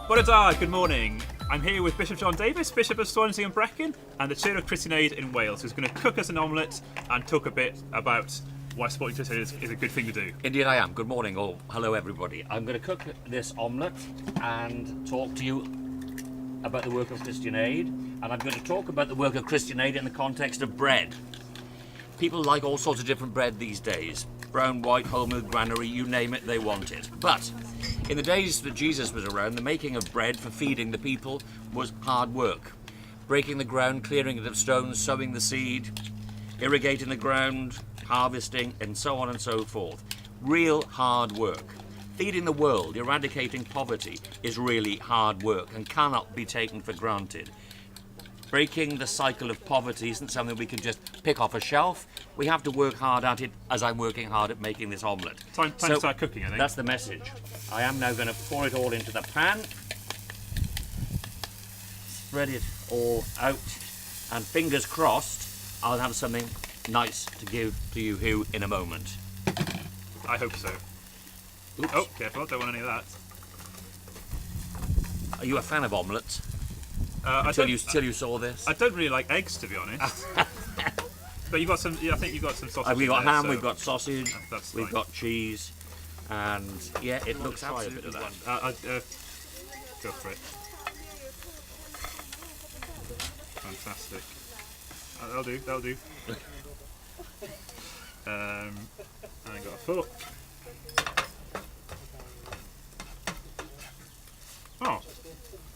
Bonadar, good morning. I'm here with Bishop John Davies, Bishop of Swansea and Brecon, and the Chair of Christian Aid in Wales, who's going to cook us an omelette and talk a bit about why supporting Christian Aid is a good thing to do. Indeed I am. Good morning, or hello everybody. I'm going to cook this omelette and talk to you about the work of Christian Aid, and I'm going to talk about the work of Christian Aid in the context of bread. People like all sorts of different bread these days. Brown, white, wholemeal, granary, you name it, they want it. But in the days that Jesus was around, the making of bread for feeding the people was hard work. Breaking the ground, clearing it of stones, sowing the seed, irrigating the ground, harvesting, and so on and so forth. Real hard work. Feeding the world, eradicating poverty, is really hard work and cannot be taken for granted. Breaking the cycle of poverty isn't something we can just pick off a shelf. We have to work hard at it, as I'm working hard at making this omelette. Time to start cooking, I think. That's the message. I am now going to pour it all into the pan, spread it all out, and fingers crossed, I'll have something nice to give to you in a moment. I hope so. Oops. Oh, careful, don't want any of that. Are you a fan of omelettes? Till you saw this? I don't really like eggs, to be honest. But you've got some. Yeah, I think you've got some sausage. We've got there, ham, so we've got sausage, that's we've fine. got cheese, and yeah, it looks absolutely Go for it. Fantastic. That'll do. I got a fork. Oh,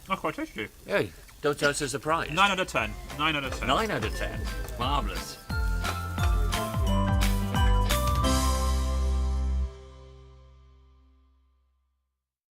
not quite tasty. Hey, don't tell us a surprise. 9 out of 10. 9 out of 10. 9 out of 10. Marvellous.